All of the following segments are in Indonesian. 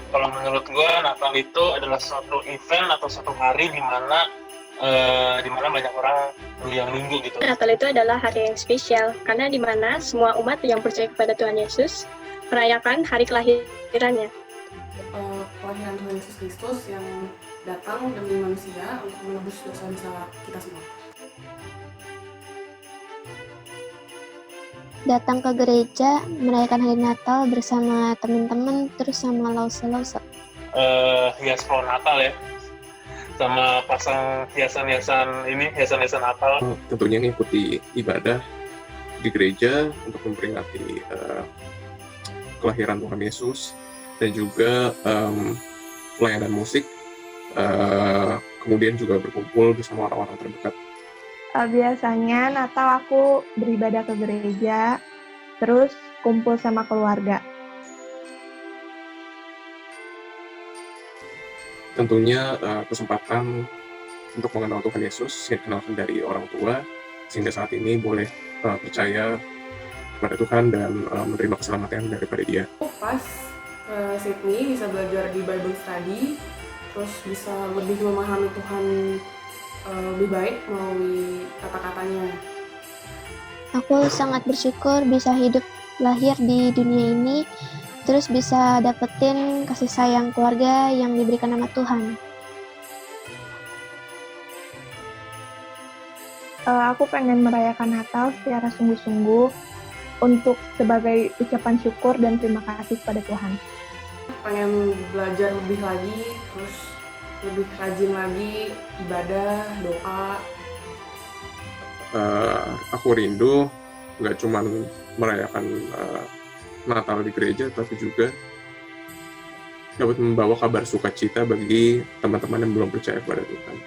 Kalau menurut gue Natal itu adalah suatu event atau suatu hari di mana banyak orang yang nunggu gitu. Natal itu adalah hari yang spesial karena di mana semua umat yang percaya kepada Tuhan Yesus merayakan hari kelahirannya. Kelahiran Tuhan Yesus Kristus yang datang demi manusia untuk menebus dosa-dosa kita semua. Datang ke gereja, merayakan hari Natal bersama teman-teman, terus sama lause-lause. Hias pohon Natal ya, sama pasang hiasan-hiasan Natal. Tentunya mengikuti ibadah di gereja untuk memperingati kelahiran Tuhan Yesus, dan juga pelayanan musik, kemudian juga berkumpul bersama orang-orang terdekat. Biasanya Natal aku beribadah ke gereja, terus kumpul sama keluarga. Tentunya kesempatan untuk mengenal Tuhan Yesus yang dikenalkan dari orang tua, sehingga saat ini boleh percaya pada Tuhan dan menerima keselamatan daripada Dia. Pas ke Sydney bisa belajar di Bible Study, terus bisa lebih memahami Tuhan lebih baik melalui kata-katanya. Aku sangat bersyukur bisa hidup lahir di dunia ini, terus bisa dapetin kasih sayang keluarga yang diberikan nama Tuhan. Aku pengen merayakan Natal secara sungguh-sungguh untuk sebagai ucapan syukur dan terima kasih kepada Tuhan. Pengen belajar lebih lagi, terus lebih rajin lagi ibadah, doa. Aku rindu nggak cuma merayakan Natal di gereja, tapi juga dapat membawa kabar sukacita bagi teman-teman yang belum percaya kepada Tuhan.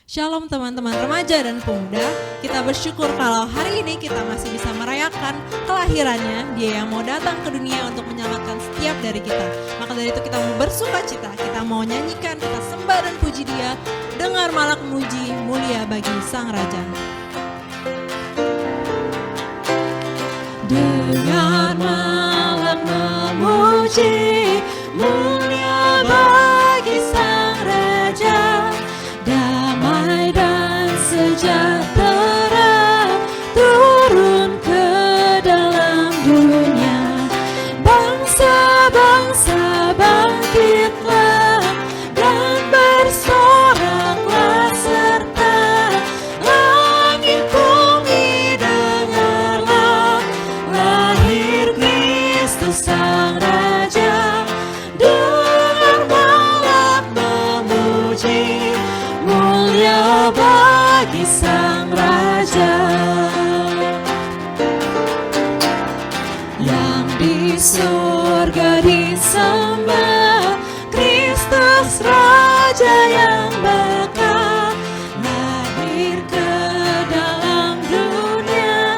Shalom teman-teman remaja dan pemuda, kita bersyukur kalau hari ini kita masih bisa merayakan kelahirannya, Dia yang mau datang ke dunia untuk menyelamatkan setiap dari kita. Maka dari itu kita mau bersukacita, kita mau nyanyikan, kita sembah dan puji Dia, dengar malak memuji, mulia bagi Sang Raja. Dengar malak memuji, mulia bagi Sang Raja. Damai dan sejahtera turun ke dalam dunia. Bangsa-bangsa bangkitlah dan bersoraklah serta langit bumi dengarlah lahir Kristus Sang Raja. Dengar malak memuji, mulia bagi Sang Raja. Yang di surga disembah, Kristus Raja yang bakal lahir ke dalam dunia,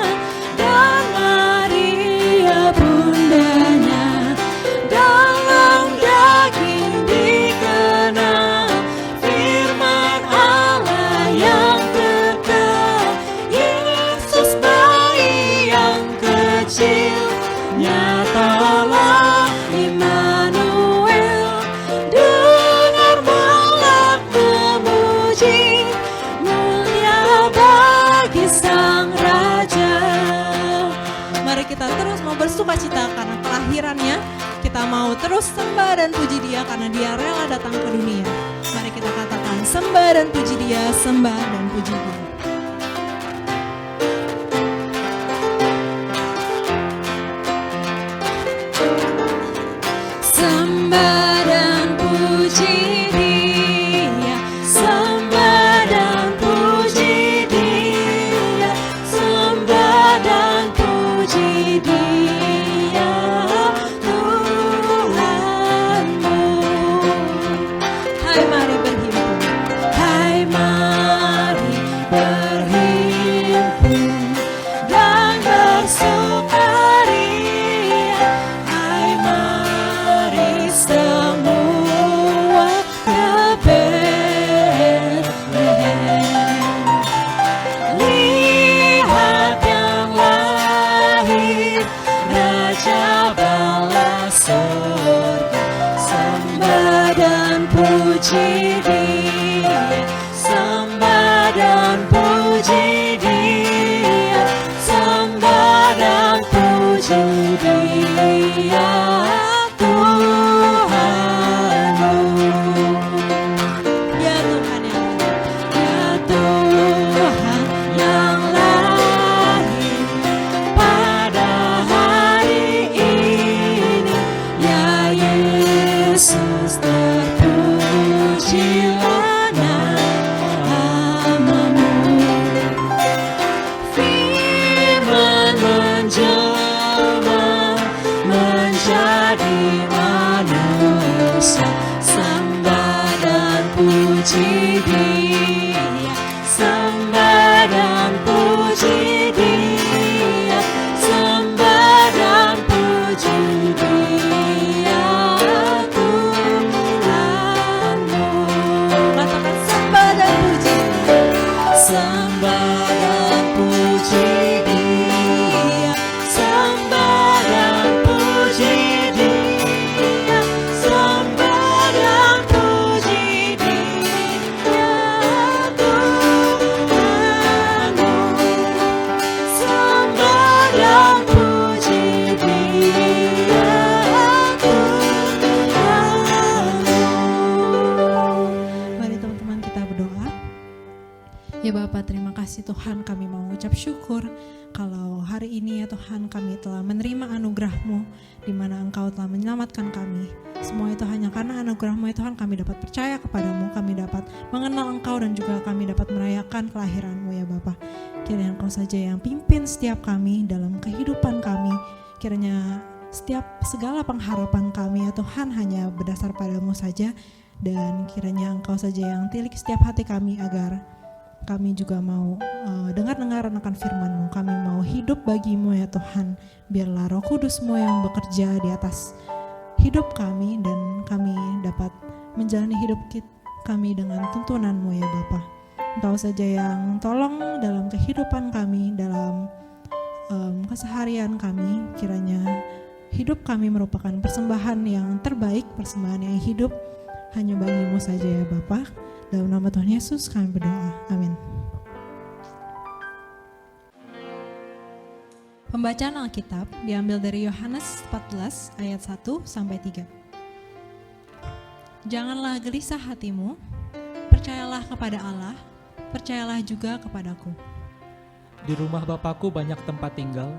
dan Maria bundanya dalam daging dikenal firman Allah yang kekal. Yesus bayi yang kecil, nyatalah Immanuel. Dengar malak memuji, mulia bagi Sang Raja. Mari kita terus mau bersukacita karena kelahirannya. Kita mau terus sembah dan puji Dia karena Dia rela datang ke dunia. Mari kita katakan sembah dan puji Dia, sembah dan puji Dia. Sembah dan puji Dia, sembah dan puji Dia, sembah dan puji Dia, Tuhanmu. Hai mari berhimpun, hai mari berhimpun dan bersukaria, hai mari puji Dia, sembah dan puji Dia, sembah dan puji Dia, Tuhanmu. Ya Tuhan yang lahir pada hari ini, ya Yesus, terpujilah namamu. Firman menjelma menjadi manusia, sembah dan puji Dia, sembah dan puji Dia, sembah dan puji Dia, Tuhanmu. Katakan sembah dan puji, sembah dan puji Dia, sembah dan puji Dia, sembah dan puji Dia, Tuhanmu. Sembah dan puji Dia, Tuhanmu. Mari teman-teman kita berdoa. Ya Bapa, terima kasih Tuhan, kami mau ucap syukur kalau hari ini ya Tuhan kami telah menerima anugerah-Mu, di mana Engkau telah menyelamatkan kami. Semua itu hanya karena anugerah-Mu ya Tuhan, kami dapat percaya kepadamu, kami dapat mengenal Engkau, dan juga kami dapat merayakan kelahiran-Mu ya Bapa. Kiranya Engkau saja yang pimpin setiap kami dalam kehidupan kami. Kiranya setiap segala pengharapan kami ya Tuhan hanya berdasar padamu saja, dan kiranya Engkau saja yang tilik setiap hati kami agar kami juga mau dengar-dengar akan firman-Mu. Kami mau hidup bagi-Mu ya Tuhan. Biarlah Roh Kudus-Mu yang bekerja di atas hidup kami, dan kami dapat menjalani hidup kami dengan tuntunan-Mu ya Bapa. Engkau saja yang tolong dalam kehidupan kami, dalam keseharian kami. Kiranya hidup kami merupakan persembahan yang terbaik, persembahan yang hidup hanya bagi-Mu saja ya Bapa. Dalam nama Tuhan Yesus kami berdoa, amin. Pembacaan Alkitab diambil dari Yohanes 14 ayat 1 sampai 3. Janganlah gelisah hatimu, percayalah kepada Allah, percayalah juga kepadaku. Di rumah Bapakku banyak tempat tinggal.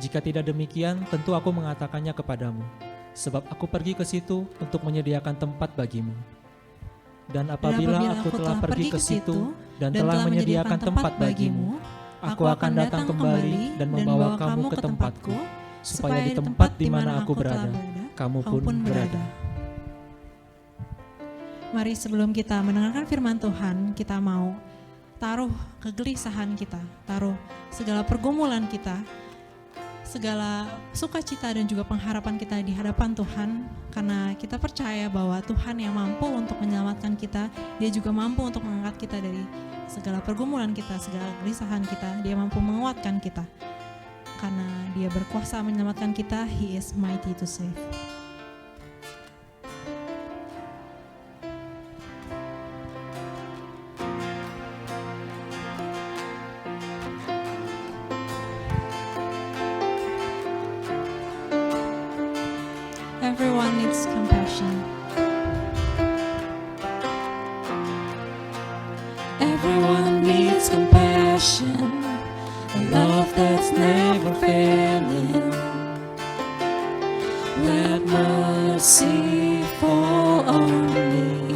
Jika tidak demikian, tentu aku mengatakannya kepadamu, sebab aku pergi ke situ untuk menyediakan tempat bagimu. Dan apabila aku telah pergi ke situ dan telah menyediakan tempat bagimu, aku akan datang kembali dan membawa kamu ke tempatku, supaya di tempat di mana aku berada, kamu pun berada. Mari sebelum kita mendengarkan firman Tuhan, kita mau taruh kegelisahan kita, taruh segala pergumulan kita, segala sukacita dan juga pengharapan kita di hadapan Tuhan, karena kita percaya bahwa Tuhan yang mampu untuk menyelamatkan kita, Dia juga mampu untuk mengangkat kita dari segala pergumulan kita, segala kegelisahan kita. Dia mampu menguatkan kita, karena Dia berkuasa menyelamatkan kita. He is mighty to save. Everyone needs compassion. Everyone needs compassion, a love that's never failing. Let mercy fall on me.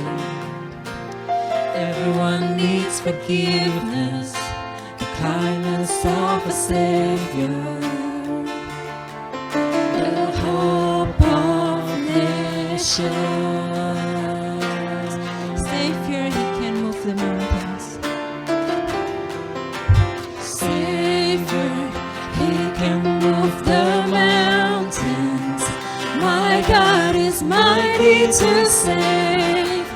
Everyone needs forgiveness, the kindness of a Savior. The hope of nations. Savior, He can move the mountains. Savior, He can move the mountains. My God is mighty to save.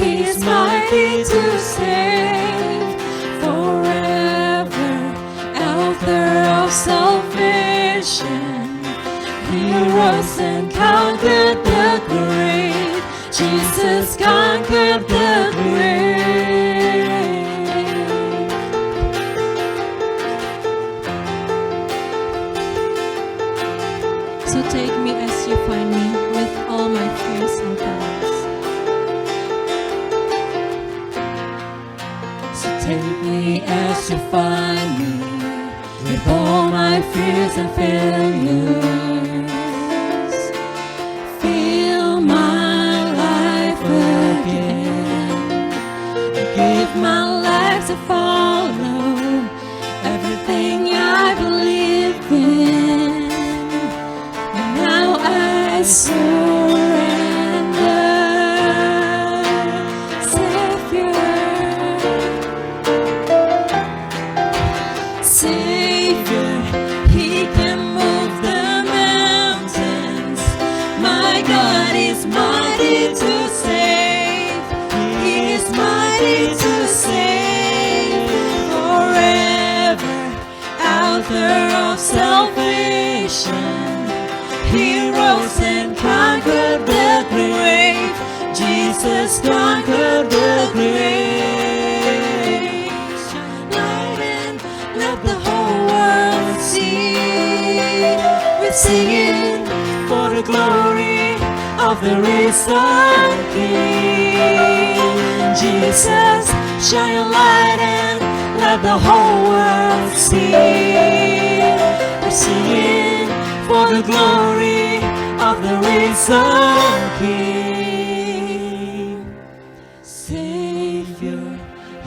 He is mighty to save. Forever, author of salvation. He rose and conquered the grave. Jesus conquered the grave. So take me as you find me, with all my fears and doubts. So take me as you find me, with all my fears and failures. Fill my life again. Give my life to follow everything I believe in. And now I surrender, Savior. He can move the mountains. My God is mighty to save. He is mighty to save. Forever, author of salvation. He rose and conquered the grave. Jesus conquered the grave. Light and let the whole world see. We're singing for the glory of the risen King. Jesus, shine your light and let the whole world see. We're singing for the glory of the risen King. Savior,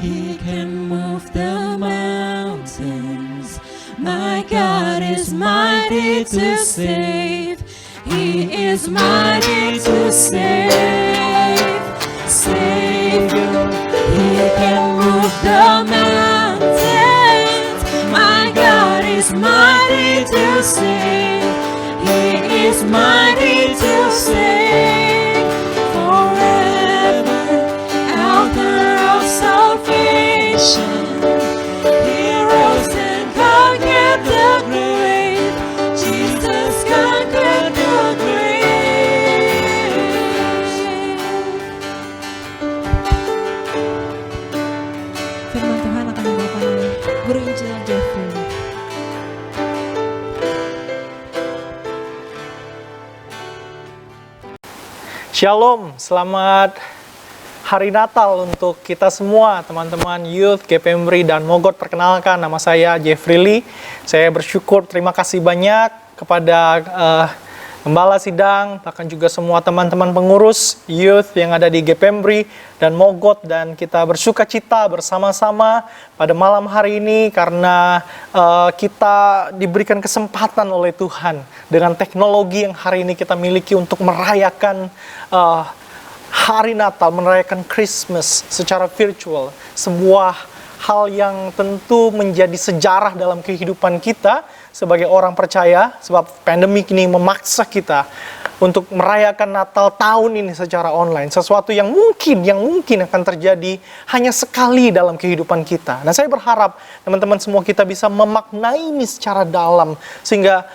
He can move the mountains. My God is mighty to save. He is mighty to save. Savior, He can move the mountains. My God is mighty to save. He is mighty to save. Forever, author of salvation. He rose and conquered the grave. Jesus conquered the grave. Firman Tuhan akan dibawakan oleh Guru Injil Jeffrey. Shalom, selamat Hari Natal untuk kita semua, teman-teman youth, GPMRI, dan Mogot. Perkenalkan, nama saya Jeffrey Lee. Saya bersyukur, terima kasih banyak kepada Gembala Sidang, bahkan juga semua teman-teman pengurus youth yang ada di GPMRI dan Mogot, dan kita bersuka cita bersama-sama pada malam hari ini karena kita diberikan kesempatan oleh Tuhan dengan teknologi yang hari ini kita miliki untuk merayakan Hari Natal, merayakan Christmas secara virtual. Sebuah hal yang tentu menjadi sejarah dalam kehidupan kita sebagai orang percaya, sebab pandemi ini memaksa kita untuk merayakan Natal tahun ini secara online. Sesuatu yang mungkin akan terjadi hanya sekali dalam kehidupan kita. Nah, saya berharap teman-teman semua kita bisa memaknai ini secara dalam, sehingga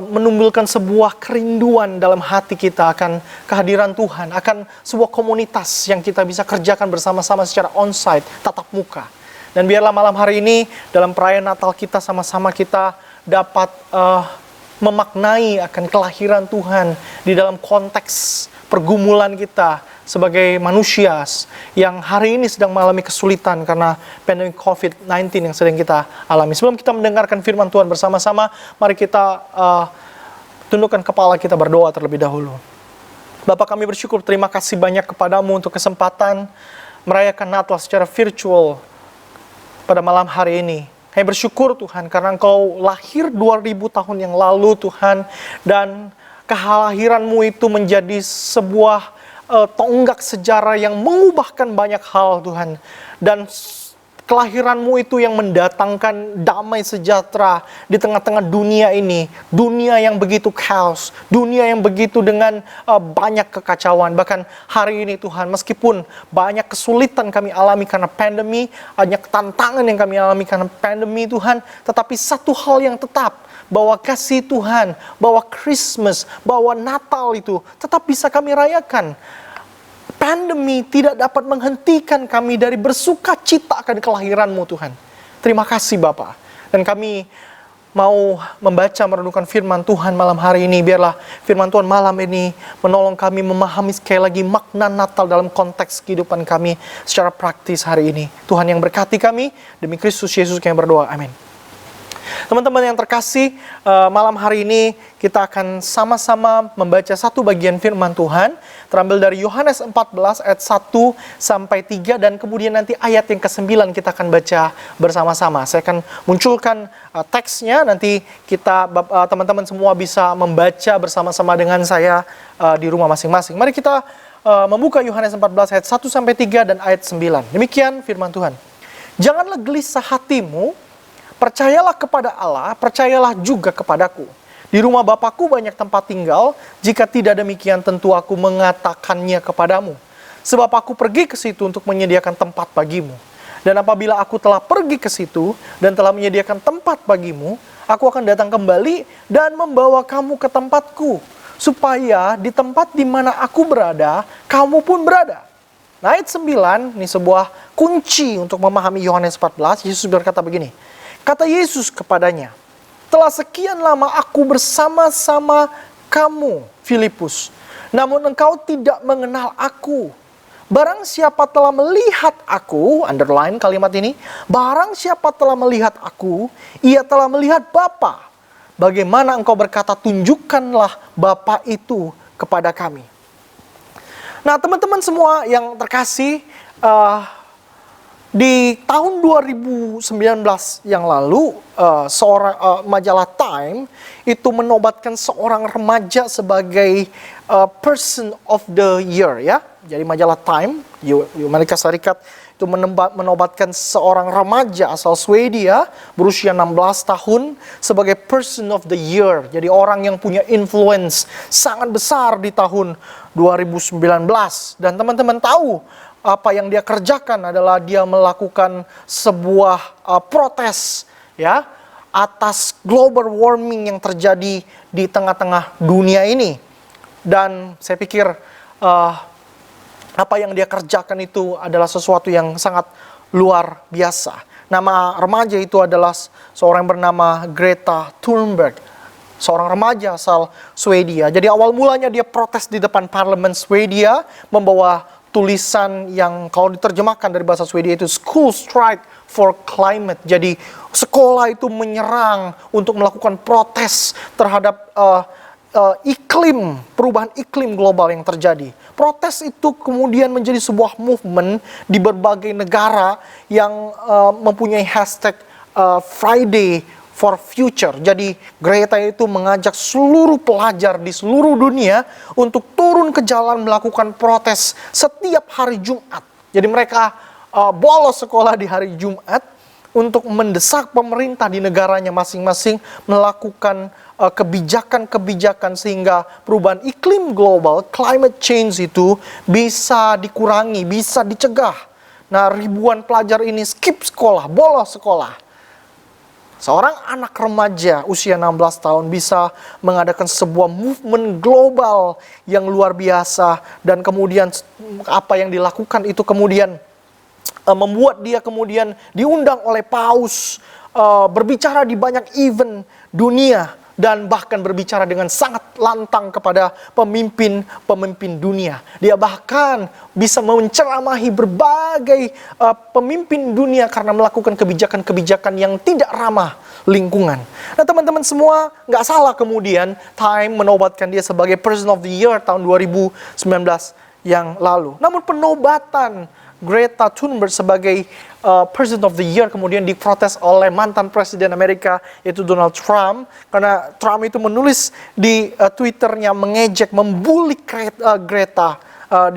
menumbuhkan sebuah kerinduan dalam hati kita akan kehadiran Tuhan, akan sebuah komunitas yang kita bisa kerjakan bersama-sama secara onsite, tatap muka. Dan biarlah malam hari ini dalam perayaan Natal kita sama-sama kita dapat memaknai akan kelahiran Tuhan di dalam konteks pergumulan kita sebagai manusia yang hari ini sedang mengalami kesulitan karena pandemi COVID-19 yang sedang kita alami. Sebelum kita mendengarkan firman Tuhan bersama-sama, mari kita tundukkan kepala kita, berdoa terlebih dahulu. Bapa, kami bersyukur, terima kasih banyak kepadamu untuk kesempatan merayakan Natal secara virtual pada malam hari ini. Kami bersyukur Tuhan karena Engkau lahir 2000 tahun yang lalu Tuhan, dan kelahiranmu itu menjadi sebuah tonggak sejarah yang mengubahkan banyak hal Tuhan. Dan kelahiranmu itu yang mendatangkan damai sejahtera di tengah-tengah dunia ini. Dunia yang begitu chaos, dunia yang begitu dengan banyak kekacauan. Bahkan hari ini Tuhan, meskipun banyak kesulitan kami alami karena pandemi, banyak tantangan yang kami alami karena pandemi Tuhan, tetapi satu hal yang tetap, bahwa kasih Tuhan, bahwa Christmas, bahwa Natal itu tetap bisa kami rayakan. pandemi tidak dapat menghentikan kami dari bersuka cita akan kelahiran-Mu Tuhan. Terima kasih Bapa. Dan kami mau membaca merenungkan firman Tuhan malam hari ini. Biarlah firman Tuhan malam ini menolong kami memahami sekali lagi makna Natal dalam konteks kehidupan kami secara praktis hari ini. Tuhan yang berkati kami, demi Kristus Yesus kami berdoa. Amin. Teman-teman yang terkasih, malam hari ini kita akan sama-sama membaca satu bagian firman Tuhan terambil dari Yohanes 14 ayat 1 sampai 3 dan kemudian nanti ayat yang ke-9 kita akan baca bersama-sama. Saya akan munculkan teksnya, nanti kita teman-teman semua bisa membaca bersama-sama dengan saya di rumah masing-masing. Mari kita membuka Yohanes 14 ayat 1 sampai 3 dan ayat 9. Demikian firman Tuhan. Janganlah gelisah hatimu, percayalah kepada Allah, percayalah juga kepadaku. Di rumah Bapakku banyak tempat tinggal, jika tidak demikian tentu aku mengatakannya kepadamu. Sebab aku pergi ke situ untuk menyediakan tempat bagimu. Dan apabila aku telah pergi ke situ dan telah menyediakan tempat bagimu, aku akan datang kembali dan membawa kamu ke tempatku, supaya di tempat di mana aku berada, kamu pun berada. Nah, ayat 9, ini sebuah kunci untuk memahami Yohanes 14. Yesus berkata begini, kata Yesus kepadanya, telah sekian lama aku bersama-sama kamu, Filipus, namun engkau tidak mengenal aku. Barang siapa telah melihat aku, underline kalimat ini, barang siapa telah melihat aku, ia telah melihat Bapa. Bagaimana engkau berkata, tunjukkanlah Bapa itu kepada kami. Nah, teman-teman semua yang terkasih, di tahun 2019 yang lalu, majalah Time itu menobatkan seorang remaja sebagai Person of the Year, ya. Jadi majalah Time, Amerika Serikat itu menobatkan seorang remaja asal Swedia berusia 16 tahun sebagai Person of the Year. Jadi orang yang punya influence sangat besar di tahun 2019. Dan teman-teman tahu apa yang dia kerjakan adalah dia melakukan sebuah protes, ya, atas global warming yang terjadi di tengah-tengah dunia ini. Dan saya pikir apa yang dia kerjakan itu adalah sesuatu yang sangat luar biasa. Nama remaja itu adalah seorang yang bernama Greta Thunberg, seorang remaja asal Swedia. Jadi awal mulanya dia protes di depan parlemen Swedia, membawa tulisan yang kalau diterjemahkan dari bahasa Swedia itu School Strike for Climate. Jadi sekolah itu menyerang untuk melakukan protes terhadap perubahan iklim global yang terjadi. Protes itu kemudian menjadi sebuah movement di berbagai negara yang mempunyai hashtag Friday for Future. Jadi Greta itu mengajak seluruh pelajar di seluruh dunia untuk turun ke jalan melakukan protes setiap hari Jumat. Jadi mereka bolos sekolah di hari Jumat untuk mendesak pemerintah di negaranya masing-masing melakukan kebijakan-kebijakan sehingga perubahan iklim global, climate change itu bisa dikurangi, bisa dicegah. Nah, ribuan pelajar ini skip sekolah, bolos sekolah. Seorang anak remaja usia 16 tahun bisa mengadakan sebuah movement global yang luar biasa, dan kemudian apa yang dilakukan itu kemudian membuat dia kemudian diundang oleh Paus, berbicara di banyak event dunia, dan bahkan berbicara dengan sangat lantang kepada pemimpin-pemimpin dunia. Dia bahkan bisa menceramahi berbagai pemimpin dunia karena melakukan kebijakan-kebijakan yang tidak ramah lingkungan. Nah, teman-teman semua, nggak salah kemudian Time menobatkan dia sebagai Person of the Year tahun 2019 yang lalu. Namun penobatan Greta Thunberg sebagai Person of the Year kemudian diprotes oleh mantan Presiden Amerika, yaitu Donald Trump, karena Trump itu menulis di Twitternya mengejek, membuli Greta.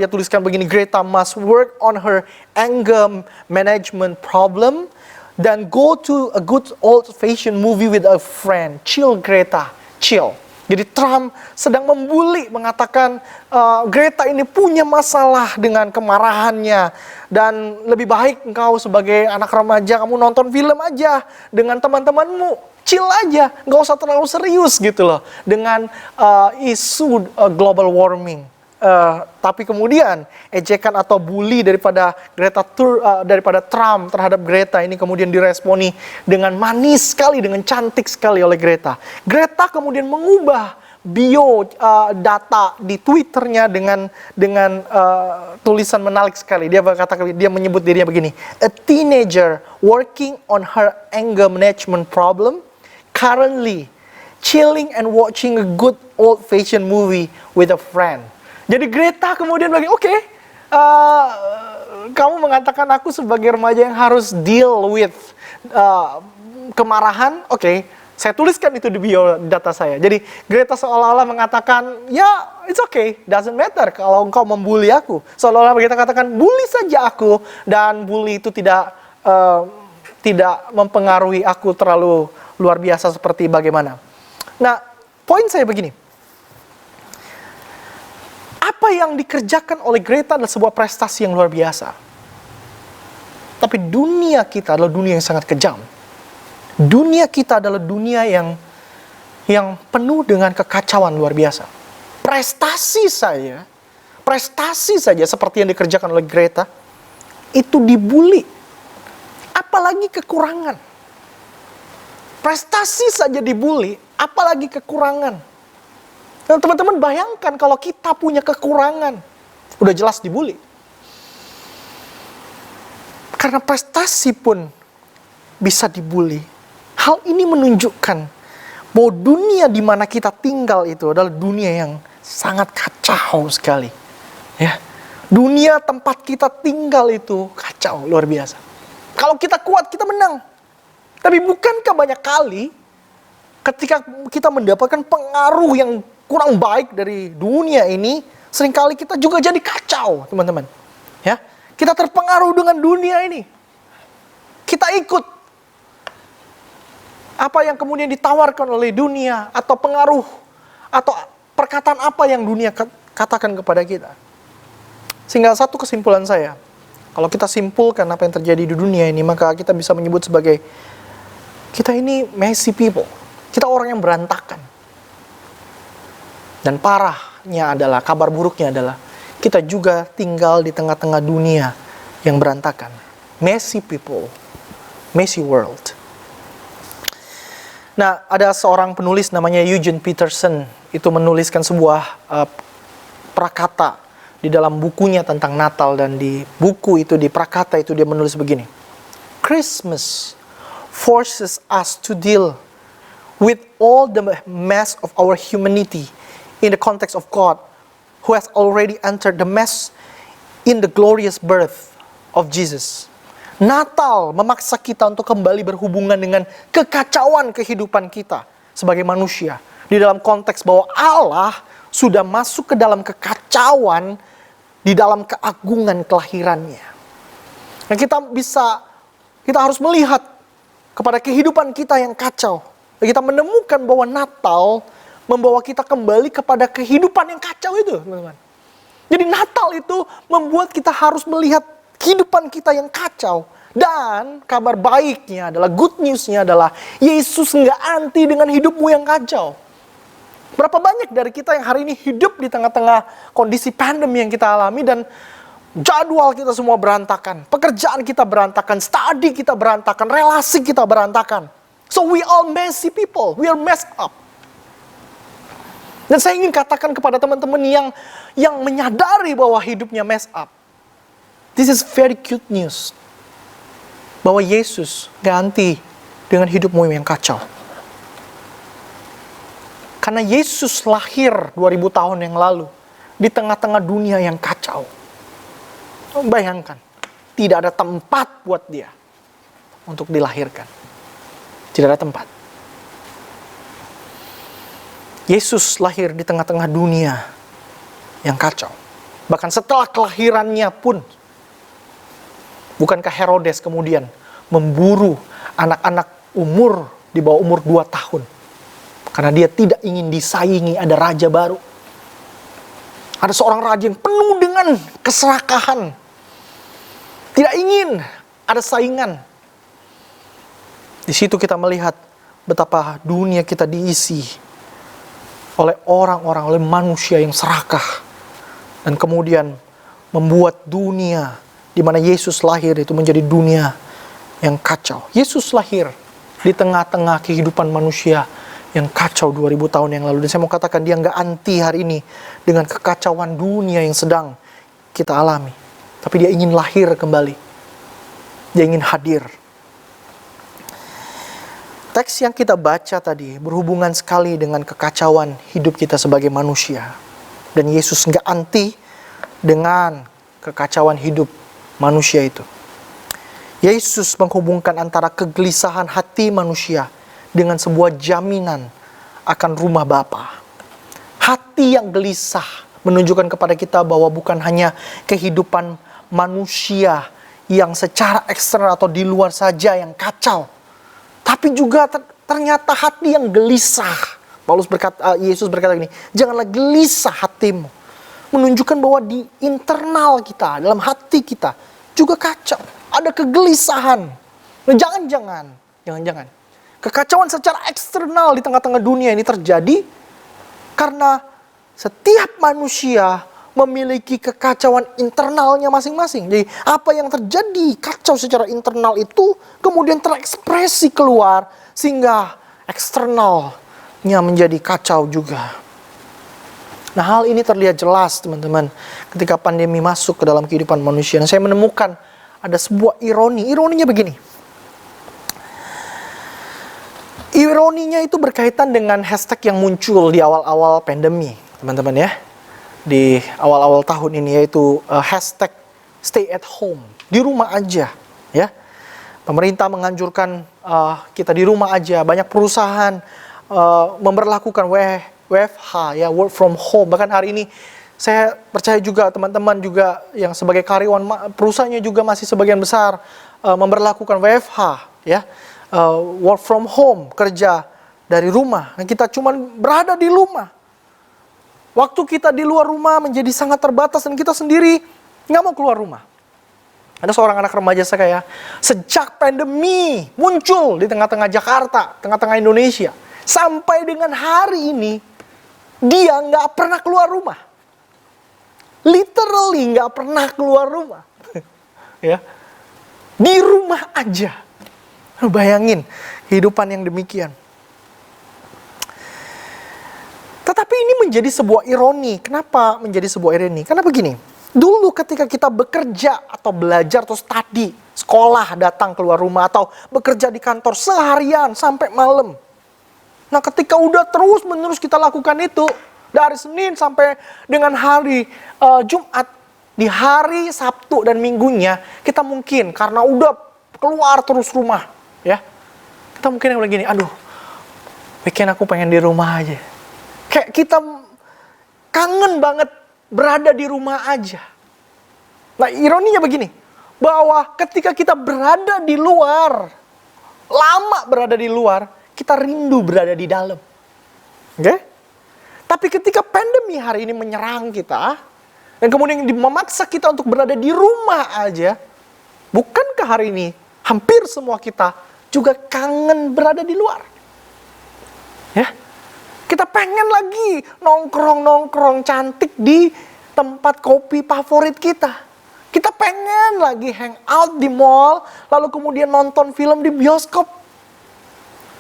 Dia tuliskan begini, Greta must work on her anger management problem, then go to a good old-fashioned movie with a friend. Chill Greta, chill. Jadi Trump sedang membuli, mengatakan Greta ini punya masalah dengan kemarahannya. Dan lebih baik engkau sebagai anak remaja, kamu nonton film aja dengan teman-temanmu. Chill aja, nggak usah terlalu serius gitu loh. Dengan isu global warming. Tapi kemudian ejekan atau bully daripada daripada Trump terhadap Greta ini kemudian diresponi dengan manis sekali, dengan cantik sekali oleh Greta. Greta kemudian mengubah bio data di Twitternya dengan tulisan menarik sekali. Dia menyebut dirinya begini: a teenager working on her anger management problem, currently chilling and watching a good old-fashioned movie with a friend. Jadi Greta kemudian bilang, oke, kamu mengatakan aku sebagai remaja yang harus deal with kemarahan, oke, saya tuliskan itu di bio data saya. Jadi Greta seolah-olah mengatakan, ya it's okay, doesn't matter kalau engkau membuli aku. Seolah-olah Greta katakan, bully saja aku, dan bully itu tidak mempengaruhi aku terlalu luar biasa seperti bagaimana. Nah, poin saya begini. Apa yang dikerjakan oleh Greta adalah sebuah prestasi yang luar biasa. Tapi dunia kita adalah dunia yang sangat kejam. Dunia kita adalah dunia yang penuh dengan kekacauan luar biasa. Prestasi saja seperti yang dikerjakan oleh Greta, itu dibully. Apalagi kekurangan. Prestasi saja dibully, apalagi kekurangan. Dan teman-teman bayangkan kalau kita punya kekurangan, udah jelas dibully. Karena prestasi pun bisa dibully. Hal ini menunjukkan bahwa dunia di mana kita tinggal itu adalah dunia yang sangat kacau sekali. Ya, dunia tempat kita tinggal itu kacau luar biasa. Kalau kita kuat, kita menang. Tapi bukankah banyak kali ketika kita mendapatkan pengaruh yang kurang baik dari dunia ini, seringkali kita juga jadi kacau, teman-teman. Ya, kita terpengaruh dengan dunia ini. Kita ikut apa yang kemudian ditawarkan oleh dunia, atau pengaruh, atau perkataan apa yang dunia katakan kepada kita. Sehingga satu kesimpulan saya, kalau kita simpulkan apa yang terjadi di dunia ini, maka kita bisa menyebut sebagai kita ini messy people. Kita orang yang berantakan. Dan parahnya adalah, kabar buruknya adalah, kita juga tinggal di tengah-tengah dunia yang berantakan. Messy people, messy world. Nah, ada seorang penulis namanya Eugene Peterson, itu menuliskan sebuah prakata di dalam bukunya tentang Natal, dan di buku itu, di prakata itu dia menulis begini: Christmas forces us to deal with all the mess of our humanity in the context of God, who has already entered the mess in the glorious birth of Jesus. Natal memaksa kita untuk kembali berhubungan dengan kekacauan kehidupan kita sebagai manusia, di dalam konteks bahwa Allah sudah masuk ke dalam kekacauan di dalam keagungan kelahirannya. Nah, kita harus melihat kepada kehidupan kita yang kacau. Dan kita menemukan bahwa Natal membawa kita kembali kepada kehidupan yang kacau itu, teman-teman. Jadi Natal itu membuat kita harus melihat kehidupan kita yang kacau. Dan kabar baiknya adalah, good newsnya adalah, Yesus nggak anti dengan hidupmu yang kacau. Berapa banyak dari kita yang hari ini hidup di tengah-tengah kondisi pandemi yang kita alami, dan jadwal kita semua berantakan, pekerjaan kita berantakan, study kita berantakan, relasi kita berantakan. So we all messy people, we are messed up. Dan saya ingin katakan kepada teman-teman yang menyadari bahwa hidupnya mess up, this is very good news. Bahwa Yesus ganti dengan hidupmu yang kacau. Karena Yesus lahir 2000 tahun yang lalu di tengah-tengah dunia yang kacau. Bayangkan, tidak ada tempat buat dia untuk dilahirkan. Tidak ada tempat. Yesus lahir di tengah-tengah dunia yang kacau. Bahkan setelah kelahirannya pun, bukankah Herodes kemudian memburu anak-anak di bawah umur 2 tahun? Karena dia tidak ingin disaingi, ada raja baru. Ada seorang raja yang penuh dengan keserakahan. Tidak ingin ada saingan. Di situ kita melihat betapa dunia kita diisi oleh orang-orang, oleh manusia yang serakah, Dan kemudian membuat dunia di mana Yesus lahir itu menjadi dunia yang kacau. Yesus lahir di tengah-tengah kehidupan manusia yang kacau 2000 tahun yang lalu. Dan saya mau katakan dia nggak anti hari ini dengan kekacauan dunia yang sedang kita alami. Tapi dia ingin lahir kembali. Dia ingin hadir. Teks yang kita baca tadi berhubungan sekali dengan kekacauan hidup kita sebagai manusia. Dan Yesus nggak anti dengan kekacauan hidup manusia itu. Yesus menghubungkan antara kegelisahan hati manusia dengan sebuah jaminan akan rumah Bapa. Hati yang gelisah menunjukkan kepada kita bahwa bukan hanya kehidupan manusia yang secara eksternal atau di luar saja yang kacau, tapi juga ternyata hati yang gelisah. Yesus berkata gini, janganlah gelisah hatimu. Menunjukkan bahwa di internal kita, dalam hati kita juga kacau. Ada kegelisahan. Nah, jangan. Kekacauan secara eksternal di tengah-tengah dunia ini terjadi karena setiap manusia memiliki kekacauan internalnya masing-masing. Jadi apa yang terjadi kacau secara internal itu kemudian terekspresi keluar sehingga eksternalnya menjadi kacau juga. Nah, hal ini terlihat jelas teman-teman ketika pandemi masuk ke dalam kehidupan manusia. Dan saya menemukan ada sebuah ironi. Ironinya begini. Ironinya itu berkaitan dengan hashtag yang muncul di awal-awal pandemi, teman-teman ya. Di awal-awal tahun ini, yaitu hashtag stay at home. Di rumah aja ya. Pemerintah menganjurkan kita di rumah aja. Banyak perusahaan memberlakukan WFH ya, work from home. Bahkan hari ini saya percaya juga teman-teman juga yang sebagai karyawan perusahaannya juga masih sebagian besar memberlakukan WFH ya, work from home, kerja dari rumah. Nah, kita cuma berada di rumah. Waktu kita di luar rumah menjadi sangat terbatas dan kita sendiri nggak mau keluar rumah. Ada seorang anak remaja saya, sejak pandemi muncul di tengah-tengah Jakarta, tengah-tengah Indonesia, sampai dengan hari ini dia nggak pernah keluar rumah. Literally nggak pernah keluar rumah. Ya, di rumah aja. Bayangin kehidupan yang demikian. Tetapi ini menjadi sebuah ironi. Kenapa menjadi sebuah ironi? Karena begini, dulu ketika kita bekerja atau belajar atau studi, sekolah, datang keluar rumah atau bekerja di kantor seharian sampai malam. Nah, ketika udah terus-menerus kita lakukan itu, dari Senin sampai dengan hari Jumat, di hari Sabtu dan Minggunya, kita mungkin karena udah keluar terus rumah, ya, kita mungkin yang begini, aduh, weekend aku pengen di rumah aja. Kayak kita kangen banget berada di rumah aja. Nah, ironinya begini, bahwa ketika kita berada di luar, lama berada di luar, kita rindu berada di dalam. Oke? Tapi ketika pandemi hari ini menyerang kita, dan kemudian memaksa kita untuk berada di rumah aja, bukankah hari ini hampir semua kita juga kangen berada di luar? Ya, kita pengen lagi nongkrong-nongkrong cantik di tempat kopi favorit kita. Kita pengen lagi hang out di mall, lalu kemudian nonton film di bioskop.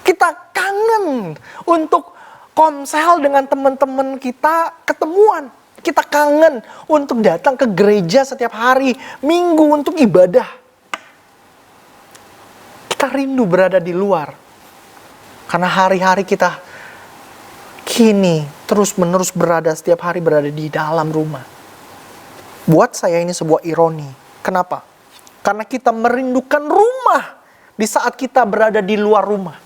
Kita kangen untuk komsel dengan teman-teman kita ketemuan. Kita kangen untuk datang ke gereja setiap hari Minggu untuk ibadah. Kita rindu berada di luar. Karena hari-hari kita kini terus-menerus setiap hari berada di dalam rumah. Buat saya ini sebuah ironi. Kenapa? Karena kita merindukan rumah di saat kita berada di luar rumah.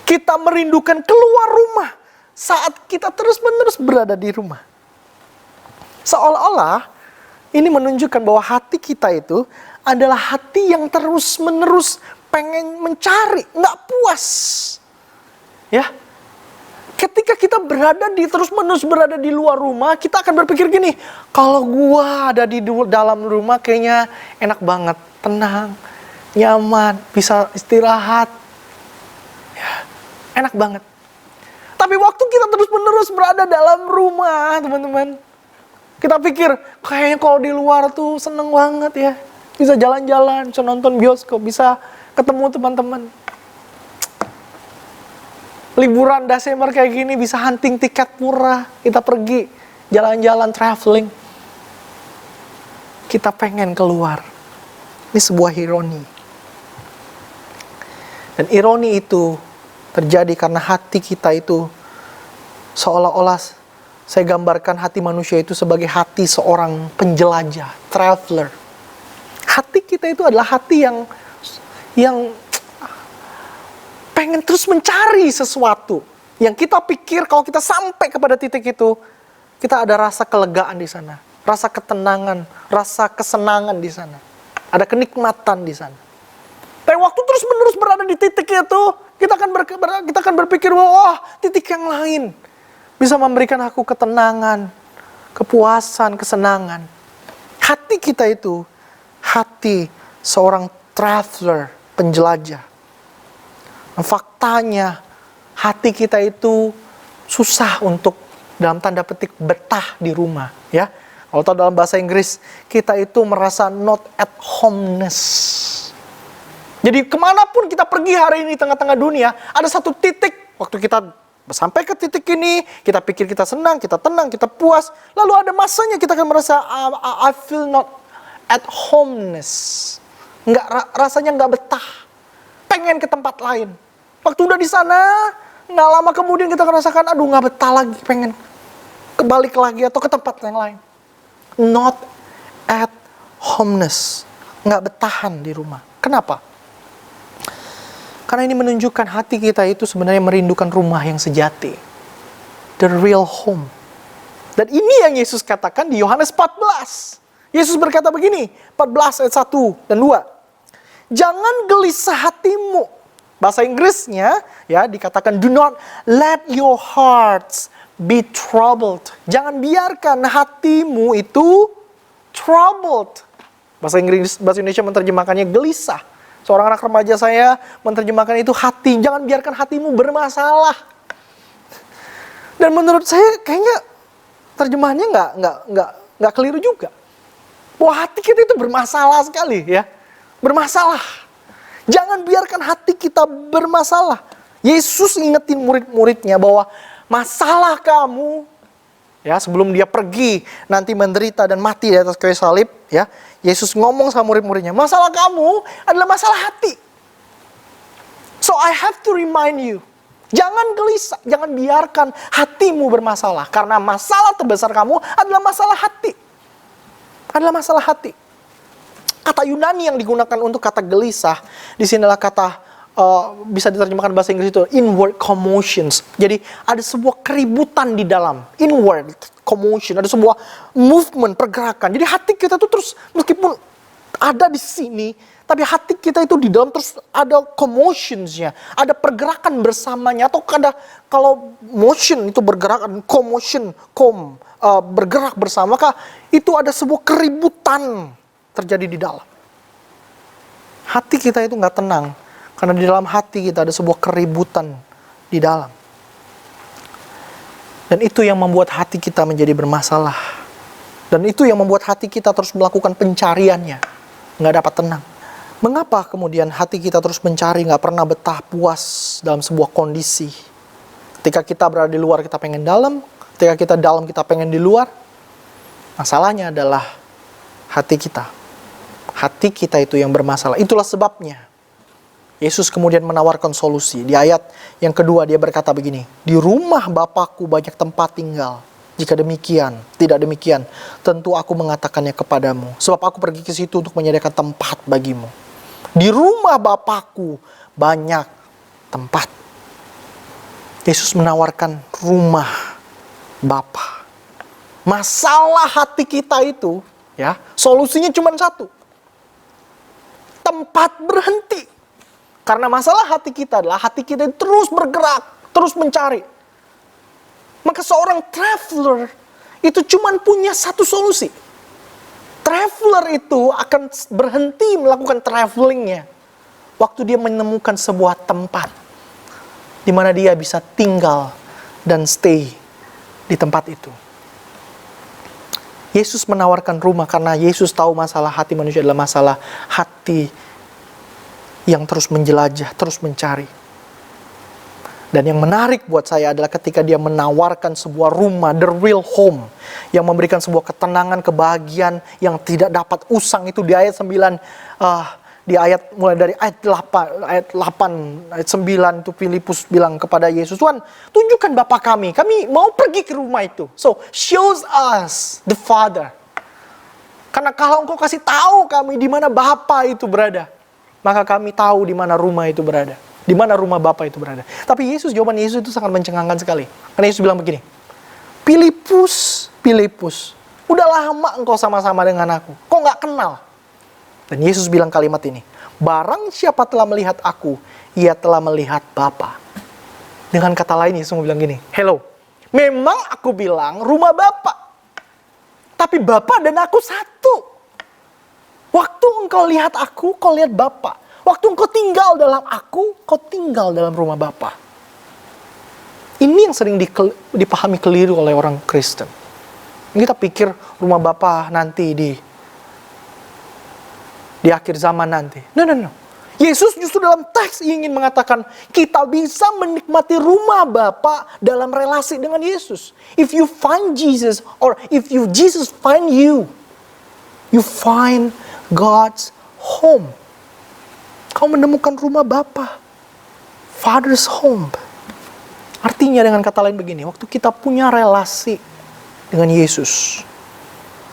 Kita merindukan keluar rumah saat kita terus-menerus berada di rumah. Seolah-olah ini menunjukkan bahwa hati kita itu adalah hati yang terus-menerus pengen mencari, nggak puas. Ya, ketika kita terus-menerus berada di luar rumah, kita akan berpikir gini, kalau gua ada di dalam rumah kayaknya enak banget, tenang, nyaman, bisa istirahat. Ya, enak banget. Tapi waktu kita terus-menerus berada dalam rumah, teman-teman, Kita pikir, kayaknya kalau di luar tuh seneng banget ya. Bisa jalan-jalan, bisa nonton bioskop, bisa ketemu teman-teman. Liburan Desember kayak gini bisa hunting tiket murah. Kita pergi jalan-jalan, traveling. Kita pengen keluar. Ini sebuah ironi. Dan ironi itu terjadi karena hati kita itu seolah-olah saya gambarkan hati manusia itu sebagai hati seorang penjelajah, traveler. Hati kita itu adalah hati yang pengen terus mencari sesuatu. Yang kita pikir kalau kita sampai kepada titik itu, kita ada rasa kelegaan di sana, rasa ketenangan, rasa kesenangan di sana. Ada kenikmatan di sana. Tapi waktu terus-menerus berada di titik itu, kita akan berpikir bahwa wah, titik yang lain bisa memberikan aku ketenangan, kepuasan, kesenangan. Hati kita itu hati seorang traveler, penjelajah. Faktanya hati kita itu susah untuk dalam tanda petik betah di rumah, ya. Kalau tahu dalam bahasa Inggris, kita itu merasa not at homeness. Jadi kemanapun kita pergi hari ini tengah-tengah dunia, ada satu titik waktu kita sampai ke titik ini, kita pikir kita senang, kita tenang, kita puas. Lalu ada masanya kita akan merasa I feel not at homeness. Rasanya nggak betah. Pengen ke tempat lain. Waktu udah di sana, nggak lama kemudian kita merasakan, aduh nggak betah lagi, pengen kebalik lagi atau ke tempat yang lain. Not at homeness. Nggak betahan di rumah. Kenapa? Karena ini menunjukkan hati kita itu sebenarnya merindukan rumah yang sejati. The real home. Dan ini yang Yesus katakan di Yohanes 14. Yesus berkata begini, 14 ayat 1 dan 2. Jangan gelisah hatimu. Bahasa Inggrisnya ya dikatakan, do not let your hearts be troubled. Jangan biarkan hatimu itu troubled. Bahasa Indonesia menerjemahkannya gelisah. Seorang anak remaja saya menerjemahkan itu hati. Jangan biarkan hatimu bermasalah. Dan menurut saya kayaknya terjemahannya nggak keliru juga. Bahwa hati kita itu bermasalah sekali ya. Bermasalah. Jangan biarkan hati kita bermasalah. Yesus ingetin murid-muridnya bahwa masalah kamu, ya sebelum dia pergi nanti menderita dan mati di atas kayu salib, ya Yesus ngomong sama murid-muridnya, masalah kamu adalah masalah hati. So I have to remind you, jangan gelisah, jangan biarkan hatimu bermasalah, karena masalah terbesar kamu adalah masalah hati. Adalah masalah hati. Kata Yunani yang digunakan untuk kata gelisah, di sini adalah kata bisa diterjemahkan bahasa Inggris itu inward commotions. Jadi ada sebuah keributan di dalam, inward commotion, ada sebuah movement, pergerakan. Jadi hati kita tuh terus meskipun ada di sini, tapi hati kita itu di dalam terus ada commotionsnya, ada pergerakan bersamanya. Atau kalau motion itu bergerakan, commotion, bergerak bersama, maka itu ada sebuah keributan terjadi di dalam. Hati kita itu nggak tenang. Karena di dalam hati kita ada sebuah keributan di dalam. Dan itu yang membuat hati kita menjadi bermasalah. Dan itu yang membuat hati kita terus melakukan pencariannya. Nggak dapat tenang. Mengapa kemudian hati kita terus mencari, nggak pernah betah puas dalam sebuah kondisi? Ketika kita berada di luar kita pengen dalam, ketika kita dalam kita pengen di luar. Masalahnya adalah hati kita. Hati kita itu yang bermasalah. Itulah sebabnya Yesus kemudian menawarkan solusi. Di ayat yang kedua dia berkata begini, di rumah Bapakku banyak tempat tinggal. Jika demikian, tidak demikian, tentu aku mengatakannya kepadamu. Sebab aku pergi ke situ untuk menyediakan tempat bagimu. Di rumah Bapakku banyak tempat. Yesus menawarkan rumah Bapa. Masalah hati kita itu, ya, solusinya cuma satu. Tempat berhenti. Karena masalah hati kita adalah hati kita terus bergerak, terus mencari. Maka seorang traveler itu cuma punya satu solusi. Traveler itu akan berhenti melakukan travelingnya waktu dia menemukan sebuah tempat di mana dia bisa tinggal dan stay di tempat itu. Yesus menawarkan rumah karena Yesus tahu masalah hati manusia adalah masalah hati yang terus menjelajah, terus mencari. Dan yang menarik buat saya adalah ketika dia menawarkan sebuah rumah, the real home, yang memberikan sebuah ketenangan, kebahagiaan yang tidak dapat usang. Itu di ayat 9, di ayat mulai dari ayat 8, ayat 9 itu Filipus bilang kepada Yesus, Tuhan, tunjukkan Bapa kami mau pergi ke rumah itu. So, shows us the Father. Karena kalau Engkau kasih tahu kami di mana Bapa itu berada, maka kami tahu di mana rumah itu berada. Di mana rumah Bapa itu berada. Tapi jawaban Yesus itu sangat mencengangkan sekali. Karena Yesus bilang begini, Filipus, udah lama engkau sama-sama dengan aku. Kok gak kenal? Dan Yesus bilang kalimat ini, barang siapa telah melihat aku, ia telah melihat Bapa. Dengan kata lain Yesus bilang gini, hello, memang aku bilang rumah Bapa, tapi Bapa dan aku satu. Waktu engkau lihat aku, kau lihat Bapa. Waktu engkau tinggal dalam aku, kau tinggal dalam rumah Bapa. Ini yang sering dipahami keliru oleh orang Kristen. Kita pikir rumah Bapa nanti di akhir zaman nanti. No. Yesus justru dalam teks ingin mengatakan kita bisa menikmati rumah Bapa dalam relasi dengan Yesus. If you find Jesus, or if Jesus find you, you find God's home. Kau menemukan rumah Bapa, Father's home. Artinya dengan kata lain begini, waktu kita punya relasi dengan Yesus,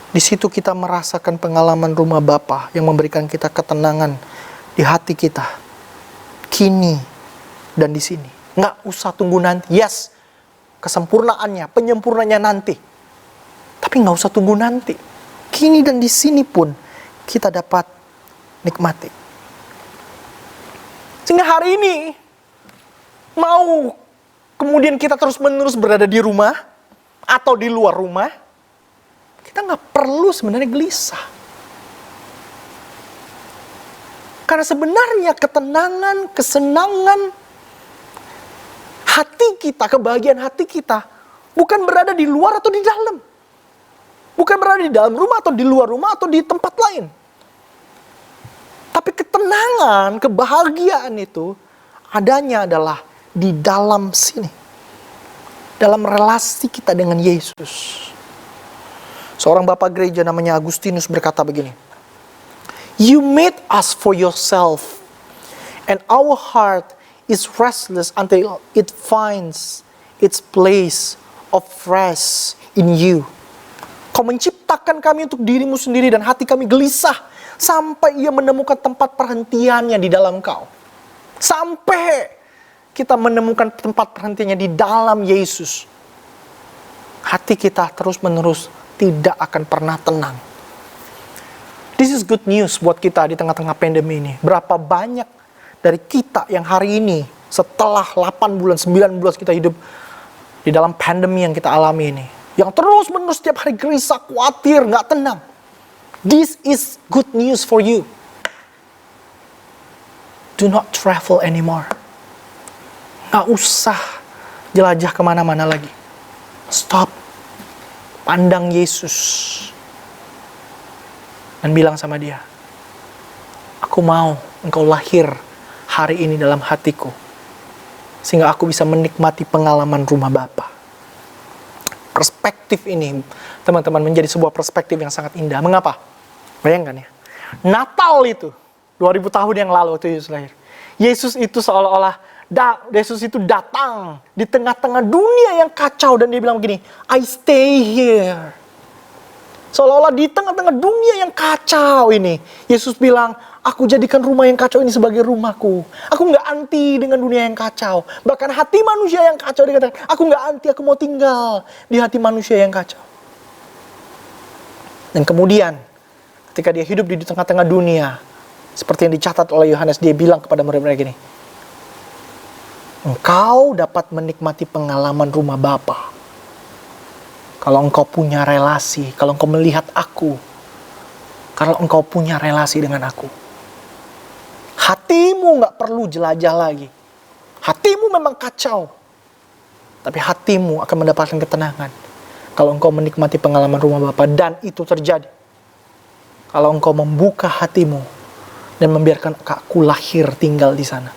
di situ kita merasakan pengalaman rumah Bapa yang memberikan kita ketenangan di hati kita, kini dan di sini. Nggak usah tunggu nanti. Yes, kesempurnaannya, penyempurnanya nanti. Tapi nggak usah tunggu nanti. Kini dan di sini pun kita dapat nikmati. Sehingga hari ini, mau kemudian kita terus-menerus berada di rumah, atau di luar rumah, kita nggak perlu sebenarnya gelisah. Karena sebenarnya ketenangan, kesenangan hati kita, kebahagiaan hati kita, bukan berada di luar atau di dalam. Bukan berada di dalam rumah atau di luar rumah atau di tempat lain. Tapi ketenangan, kebahagiaan itu adanya adalah di dalam sini. Dalam relasi kita dengan Yesus. Seorang bapak gereja namanya Agustinus berkata begini, you made us for yourself, and our heart is restless until it finds its place of rest in you. Kau menciptakan kami untuk dirimu sendiri dan hati kami gelisah sampai ia menemukan tempat perhentiannya di dalam Kau. Sampai kita menemukan tempat perhentiannya di dalam Yesus, hati kita terus-menerus tidak akan pernah tenang. This is good news buat kita di tengah-tengah pandemi ini. Berapa banyak dari kita yang hari ini setelah 8 bulan, 9 bulan kita hidup di dalam pandemi yang kita alami ini, yang terus-menerus setiap hari gelisah, khawatir, gak tenang. This is good news for you. Do not travel anymore. Gak usah jelajah kemana-mana lagi. Stop. Pandang Yesus. Dan bilang sama dia, aku mau engkau lahir hari ini dalam hatiku. Sehingga aku bisa menikmati pengalaman rumah Bapa. Perspektif ini, teman-teman, menjadi sebuah perspektif yang sangat indah. Mengapa? Bayangkan ya. Natal itu, 2000 tahun yang lalu waktu Yesus lahir. Yesus itu seolah-olah, Yesus itu datang di tengah-tengah dunia yang kacau. Dan dia bilang begini, I stay here. Seolah-olah di tengah-tengah dunia yang kacau ini, Yesus bilang, aku jadikan rumah yang kacau ini sebagai rumahku. Aku gak anti dengan dunia yang kacau. Bahkan hati manusia yang kacau, dia katakan, aku gak anti, aku mau tinggal di hati manusia yang kacau. Dan kemudian, ketika dia hidup di tengah-tengah dunia, seperti yang dicatat oleh Yohanes, dia bilang kepada murid-murid gini, engkau dapat menikmati pengalaman rumah Bapa kalau engkau punya relasi, kalau engkau melihat aku, kalau engkau punya relasi dengan aku. Hatimu gak perlu jelajah lagi. Hatimu memang kacau, tapi hatimu akan mendapatkan ketenangan Kalau engkau menikmati pengalaman rumah Bapa dan itu terjadi. Kalau engkau membuka hatimu dan membiarkan aku lahir tinggal di sana.